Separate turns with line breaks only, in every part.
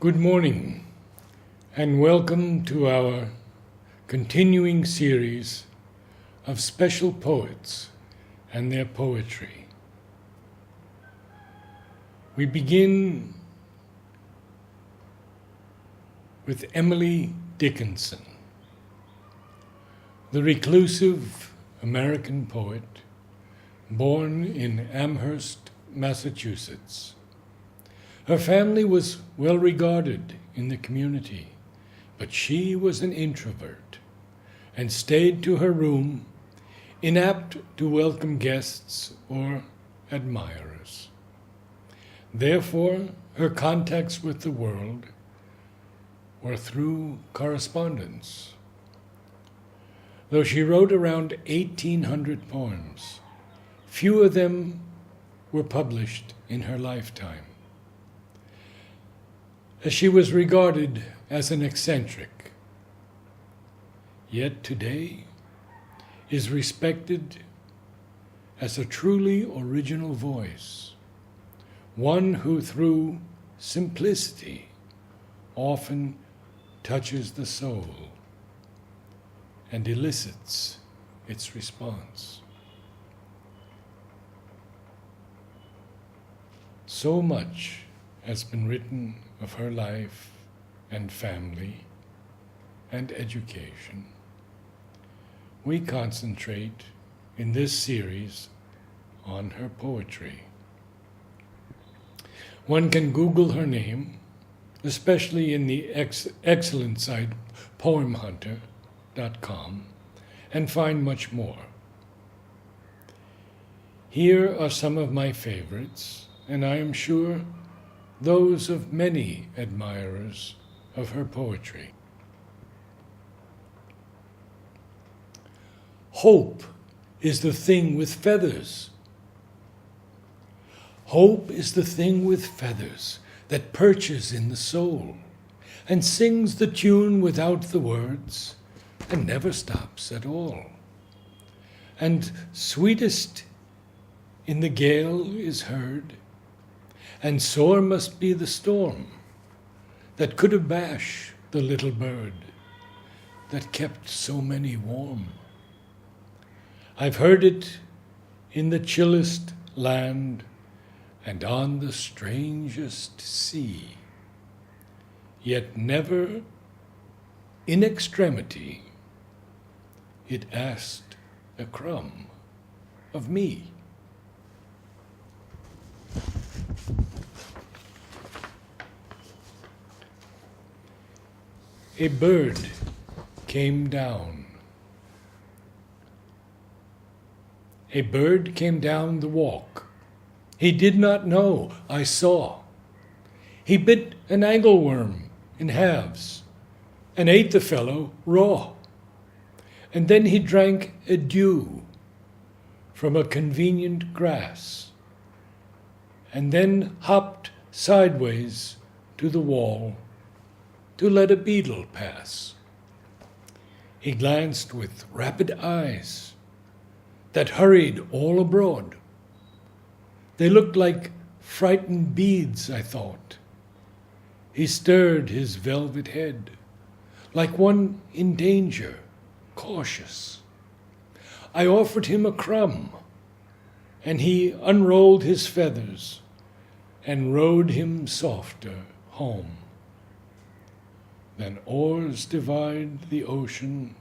Good morning, and welcome to our continuing series of special poets and their poetry. We begin with Emily Dickinson, the reclusive American poet born in Amherst, Massachusetts. Her family was well regarded in the community, but she was an introvert and stayed to her room, inapt to welcome guests or admirers. Therefore, her contacts with the world were through correspondence. Though she wrote around 1,800 poems, few of them were published in her lifetime, as she was regarded as an eccentric, yet today is respected as a truly original voice, one who through simplicity often touches the soul and elicits its response. So much has been written of her life and family and education. We concentrate in this series on her poetry. One can Google her name, especially in the excellent site poemhunter.com, and find much more. Here are some of my favorites, and I am sure those of many admirers of her poetry. Hope is the thing with feathers. Hope is the thing with feathers that perches in the soul and sings the tune without the words and never stops at all. And sweetest in the gale is heard, and sore must be the storm that could abash the little bird that kept so many warm. I've heard it in the chillest land and on the strangest sea, yet never in extremity it asked a crumb of me. A bird came down. A bird came down the walk. He did not know I saw. He bit an angleworm in halves and ate the fellow raw. And then he drank a dew from a convenient grass, and then hopped sideways to the wall to let a beetle pass. He glanced with rapid eyes that hurried all abroad. They looked like frightened beads, I thought. He stirred his velvet head like one in danger, cautious. I offered him a crumb, and he unrolled his feathers and rode him softer home. Then oars divide the ocean,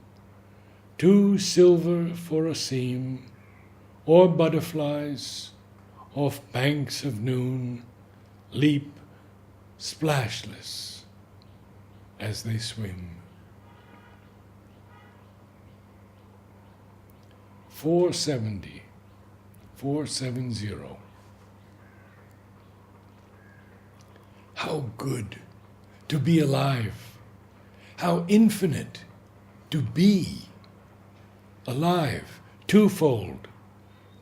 two silver for a seam, or butterflies off banks of noon leap splashless as they swim. 470. How good to be alive. How infinite to be alive, twofold,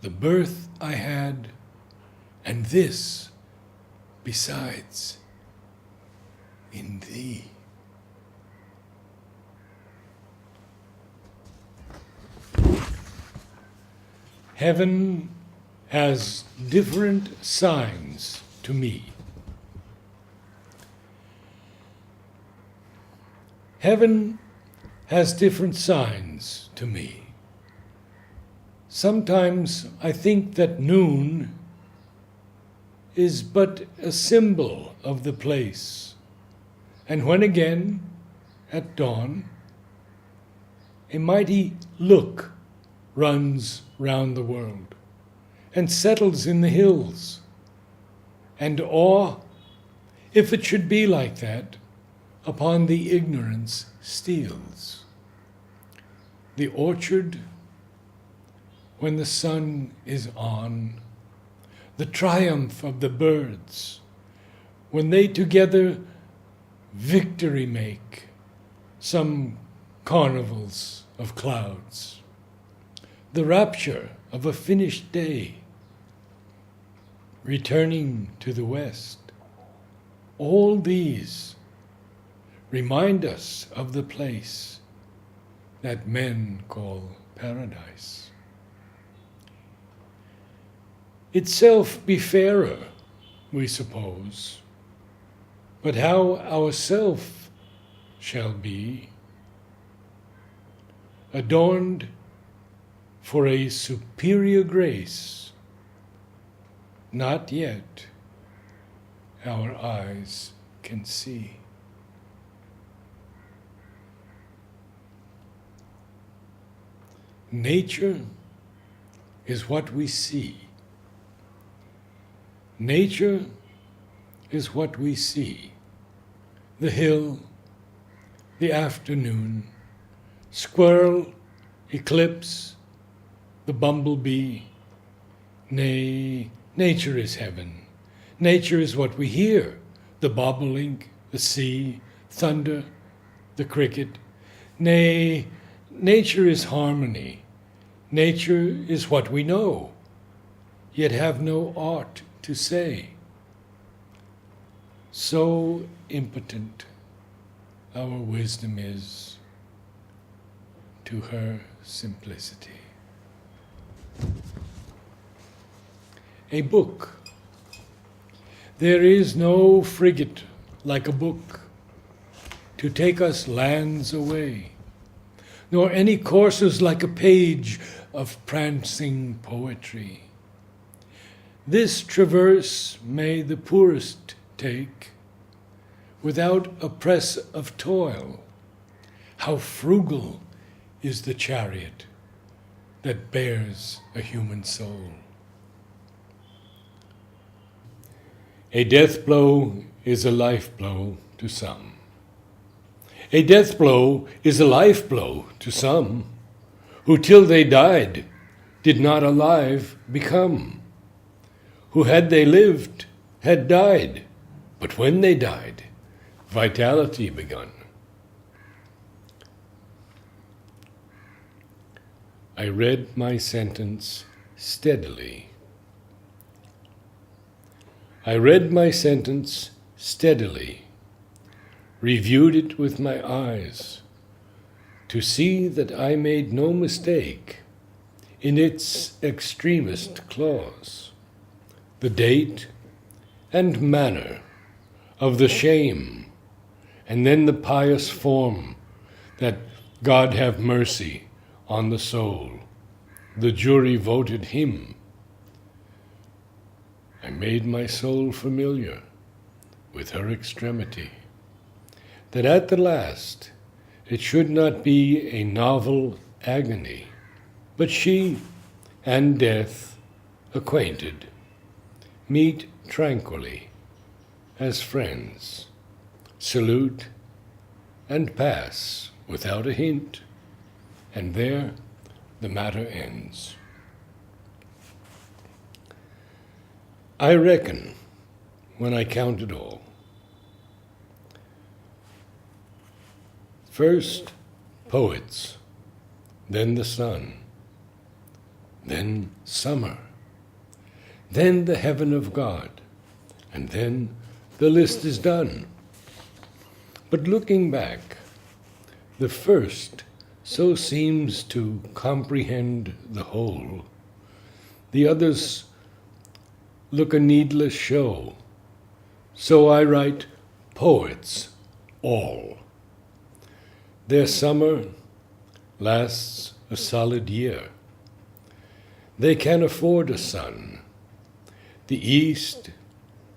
the birth I had, and this besides in thee. Heaven has different signs to me. Heaven has different signs to me. Sometimes I think that noon is but a symbol of the place, and when again, at dawn, a mighty look runs round the world and settles in the hills, and awe, if it should be like that, upon the ignorance steals. The orchard, when the sun is on, the triumph of the birds, when they together victory make, some carnivals of clouds, the rapture of a finished day, returning to the west, all these remind us of the place that men call paradise. Itself be fairer, we suppose, but how our self shall be, adorned for a superior grace, not yet our eyes can see. Nature is what we see. Nature is what we see. The hill, the afternoon, squirrel, eclipse, the bumblebee. Nay, nature is heaven. Nature is what we hear, the bobolink, the sea, thunder, the cricket. Nay, nature is harmony. Nature is what we know, yet have no aught to say. So impotent our wisdom is to her simplicity. A book. There is no frigate like a book to take us lands away, nor any coursers like a page of prancing poetry. This traverse may the poorest take, without a press of toil. How frugal is the chariot that bears a human soul. A death blow is a life blow to some. A death blow is a life blow to some, who till they died did not alive become, who had they lived had died, but when they died, vitality begun. I read my sentence steadily. I read my sentence steadily, reviewed it with my eyes, to see that I made no mistake in its extremest clause, the date and manner of the shame, and then the pious form that God have mercy on the soul. The jury voted him. I made my soul familiar with her extremity, that at the last it should not be a novel agony, but she and death, acquainted, meet tranquilly as friends, salute and pass without a hint, and there the matter ends. I reckon, when I count it all, first poets, then the sun, then summer, then the heaven of God, and then the list is done. But looking back, the first so seems to comprehend the whole, the others look a needless show. So I write poets all. Their summer lasts a solid year. They can afford a sun. The East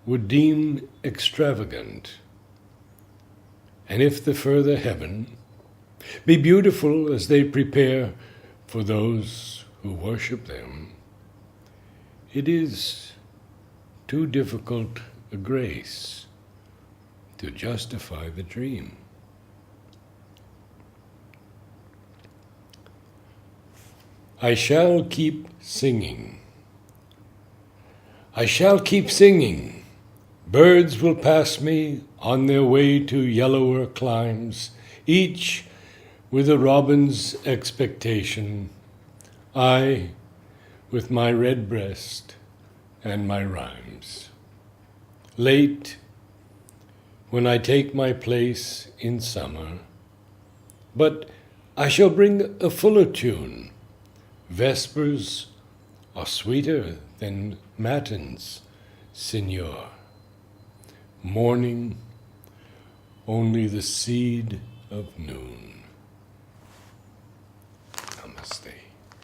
would deem extravagant. And if the further heaven be beautiful as they prepare for those who worship them, it is too difficult a grace to justify the dream. I shall keep singing. I shall keep singing. Birds will pass me on their way to yellower climes, each with a robin's expectation, I with my red breast and my rhymes. Late, when I take my place in summer, but I shall bring a fuller tune. Vespers are sweeter than matins, Signor. Morning, only the seed of noon.